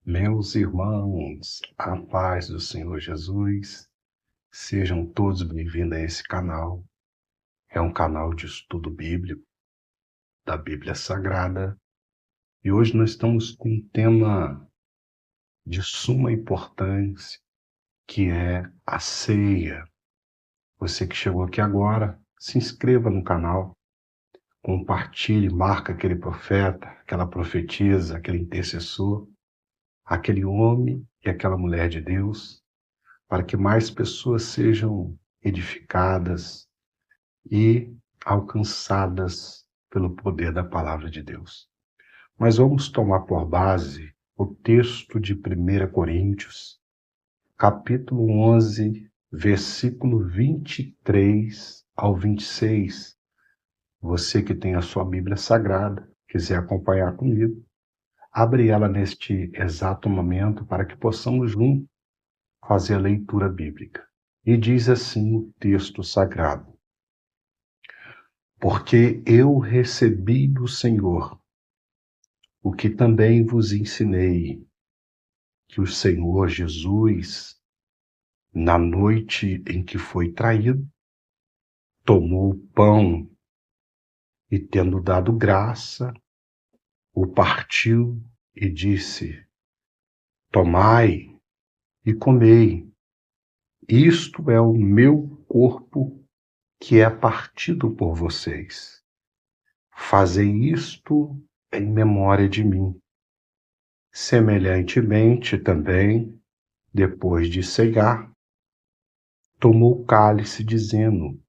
Meus irmãos, a paz do Senhor Jesus, sejam todos bem-vindos a esse canal. É um canal de estudo bíblico, da Bíblia Sagrada, e hoje nós estamos com um tema de suma importância, que é a ceia. Você que chegou aqui agora, se inscreva no canal, compartilhe, marca aquele profeta, aquela profetisa, aquele intercessor, aquele homem e aquela mulher de Deus, para que mais pessoas sejam edificadas e alcançadas pelo poder da palavra de Deus. Mas vamos tomar por base o texto de 1 Coríntios, capítulo 11, versículo 23 ao 26. Você que tem a sua Bíblia Sagrada, quiser acompanhar comigo, abre ela neste exato momento para que possamos juntos fazer a leitura bíblica. E diz assim o texto sagrado: Porque eu recebi do Senhor o que também vos ensinei, que o Senhor Jesus, na noite em que foi traído, tomou o pão e, tendo dado graça, o partiu e disse: Tomai e comei, isto é o meu corpo que é partido por vocês. Fazei isto em memória de mim. Semelhantemente também, depois de cegar, tomou o cálice, dizendo: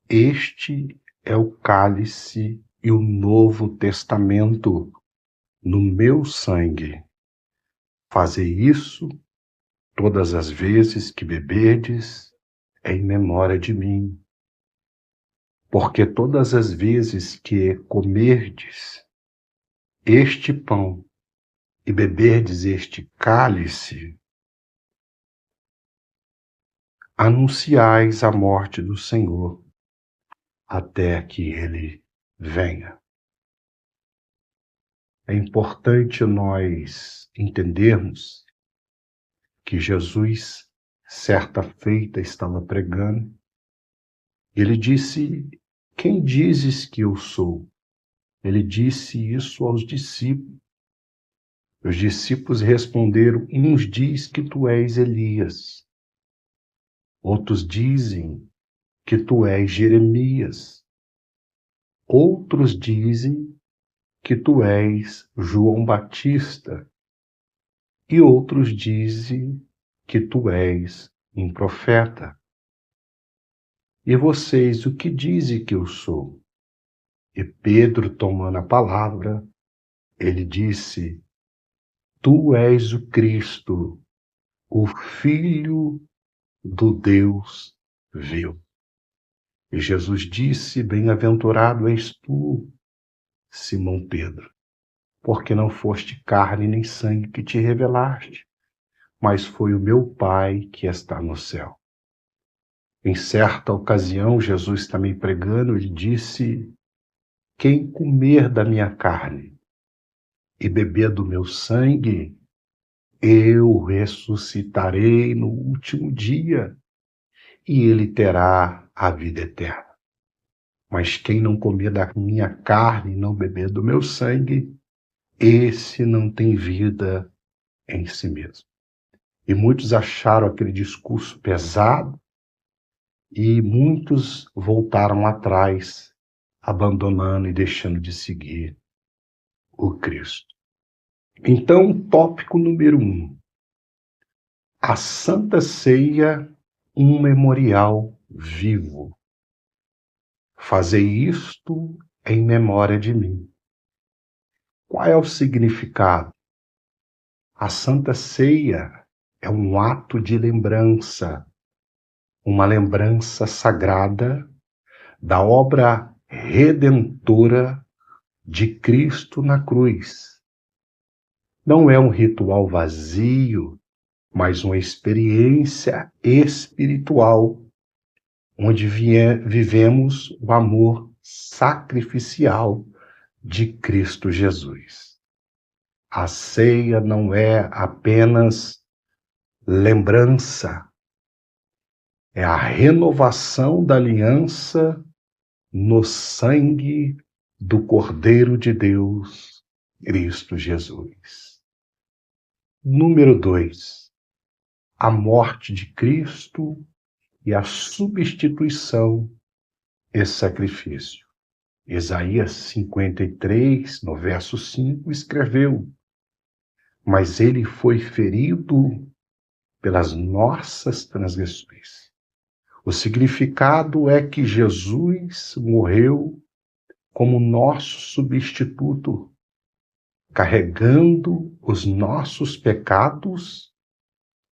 Este é o cálice e o novo testamento no meu sangue. Fazei isso todas as vezes que beberdes em memória de mim. Porque todas as vezes que comerdes este pão e beberdes este cálice, anunciais a morte do Senhor até que ele venha. É importante nós entendermos que Jesus, certa feita, estava pregando. Ele disse: Quem dizes que eu sou? Ele disse isso aos discípulos. Os discípulos responderam: Uns diz que tu és Elias, outros dizem que tu és Jeremias, outros dizem que tu és João Batista, e outros dizem que tu és um profeta. E vocês, o que dizem que eu sou? E Pedro, tomando a palavra, ele disse: Tu és o Cristo, o Filho do Deus vivo. E Jesus disse: Bem-aventurado és tu, Simão Pedro, porque não foste carne nem sangue que te revelaste, mas foi o meu Pai que está no céu. Em certa ocasião, Jesus também pregando, ele disse: Quem comer da minha carne e beber do meu sangue, eu ressuscitarei no último dia, e ele terá a vida eterna. Mas quem não comer da minha carne e não beber do meu sangue, esse não tem vida em si mesmo. E muitos acharam aquele discurso pesado, e muitos voltaram atrás, abandonando e deixando de seguir o Cristo. Então, tópico número 1. A Santa Ceia, um memorial vivo. Fazei isto em memória de mim. Qual é o significado? A Santa Ceia é um ato de lembrança, uma lembrança sagrada da obra redentora de Cristo na cruz. Não é um ritual vazio, mas uma experiência espiritual, onde vivemos o amor sacrificial de Cristo Jesus. A ceia não é apenas lembrança, é a renovação da aliança no sangue do Cordeiro de Deus, Cristo Jesus. Número 2, a morte de Cristo e a substituição e sacrifício. Isaías 53, no verso 5, escreveu: mas ele foi ferido pelas nossas transgressões. O significado é que Jesus morreu como nosso substituto, carregando os nossos pecados.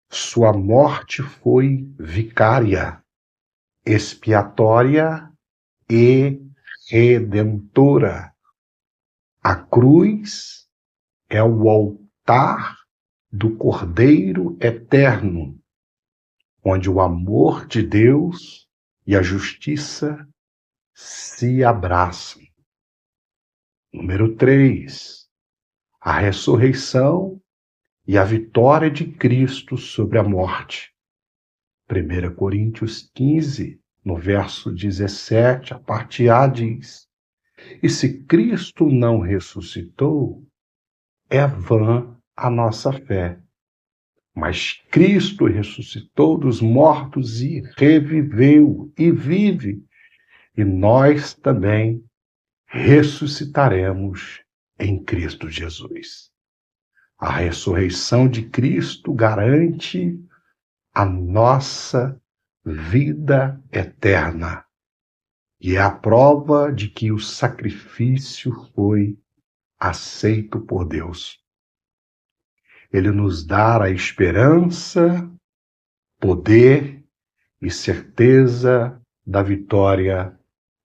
Sua morte foi vicária, expiatória e redentora. A cruz é o altar do Cordeiro eterno, onde o amor de Deus e a justiça se abraçam. Número 3, a ressurreição e a vitória de Cristo sobre a morte. 1 Coríntios 15, no verso 17, a parte A diz: e se Cristo não ressuscitou, é vã a nossa fé. Mas Cristo ressuscitou dos mortos e reviveu e vive, e nós também ressuscitaremos em Cristo Jesus. A ressurreição de Cristo garante a nossa vida eterna e é a prova de que o sacrifício foi aceito por Deus. Ele nos dá a esperança, poder e certeza da vitória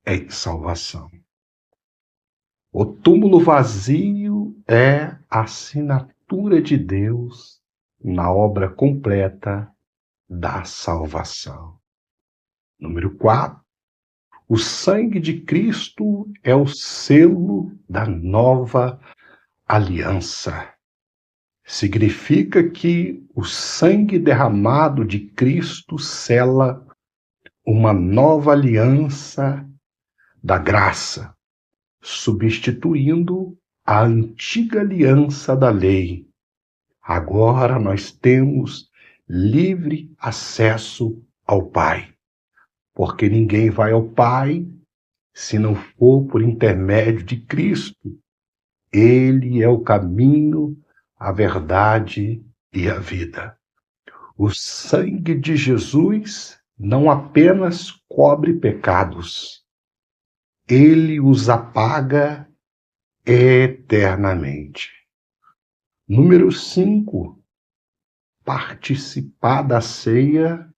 em salvação. O túmulo vazio é a assinatura de Deus na obra completa da salvação. Número 4. O sangue de Cristo é o selo da nova aliança. Significa que o sangue derramado de Cristo sela uma nova aliança da graça, substituindo a antiga aliança da lei. Agora nós temos livre acesso ao Pai, porque ninguém vai ao Pai se não for por intermédio de Cristo. Ele é o caminho, a verdade e a vida. O sangue de Jesus não apenas cobre pecados, ele os apaga eternamente. Número 5. Participar da ceia,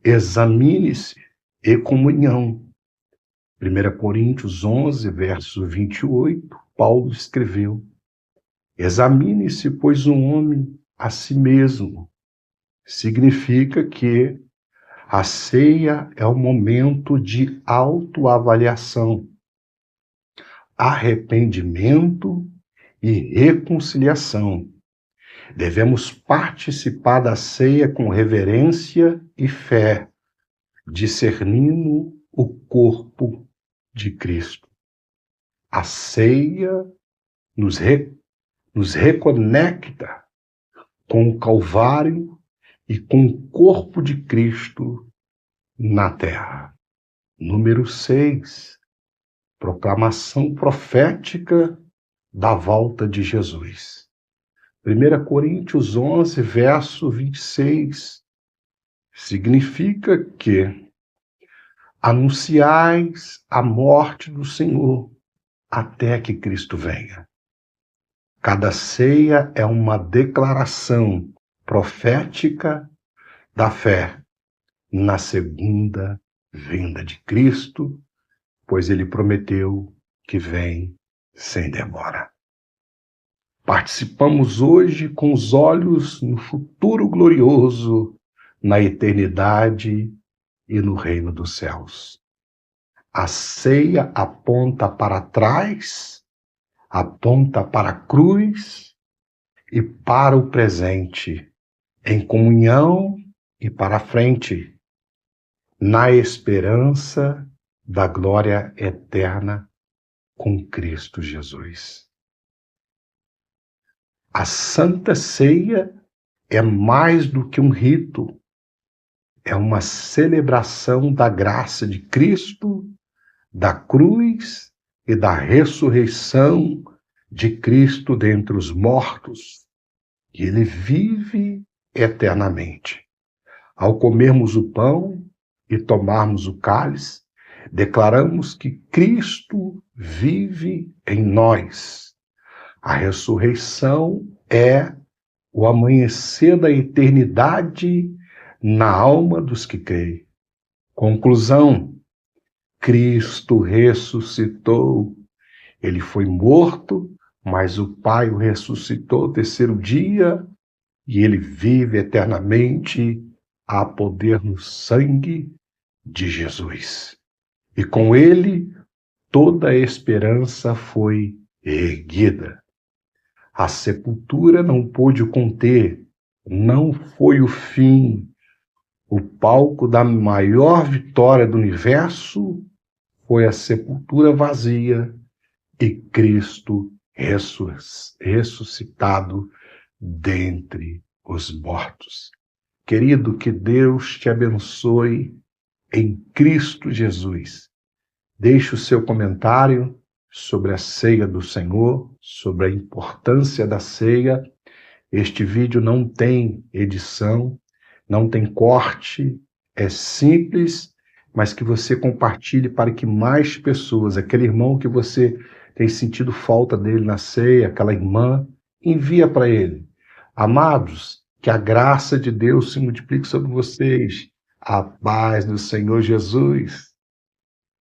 examine-se e comunhão. 1 Coríntios 11, verso 28, Paulo escreveu: examine-se, pois, um homem a si mesmo. Significa que a ceia é um momento de autoavaliação, arrependimento e reconciliação. Devemos participar da ceia com reverência e fé, discernindo o corpo de Cristo. A ceia nos reconecta com o Calvário e com o corpo de Cristo na terra. Número 6. Proclamação profética da volta de Jesus. 1 Coríntios 11, verso 26. Significa que anunciais a morte do Senhor até que Cristo venha. Cada ceia é uma declaração profética da fé na segunda vinda de Cristo, pois ele prometeu que vem sem demora. Participamos hoje com os olhos no futuro glorioso, na eternidade e no reino dos céus. A ceia aponta para trás, aponta para a cruz e para o presente, em comunhão e para a frente, na esperança da glória eterna com Cristo Jesus. A Santa Ceia é mais do que um rito, é uma celebração da graça de Cristo, da cruz e da ressurreição de Cristo dentre os mortos. E ele vive eternamente. Ao comermos o pão e tomarmos o cálice, declaramos que Cristo vive em nós. A ressurreição é o amanhecer da eternidade na alma dos que creem. Conclusão: Cristo ressuscitou. Ele foi morto, mas o Pai o ressuscitou ao terceiro dia e ele vive eternamente. Há poder no sangue de Jesus. E com ele, toda a esperança foi erguida. A sepultura não pôde o conter, não foi o fim. O palco da maior vitória do universo foi a sepultura vazia e Cristo ressuscitado dentre os mortos. Querido, que Deus te abençoe em Cristo Jesus. Deixe o seu comentário sobre a ceia do Senhor, sobre a importância da ceia. Este vídeo não tem edição, não tem corte, é simples, mas que você compartilhe para que mais pessoas, aquele irmão que você tem sentido falta dele na ceia, aquela irmã, envia para ele. Amados, que a graça de Deus se multiplique sobre vocês. A paz do Senhor Jesus.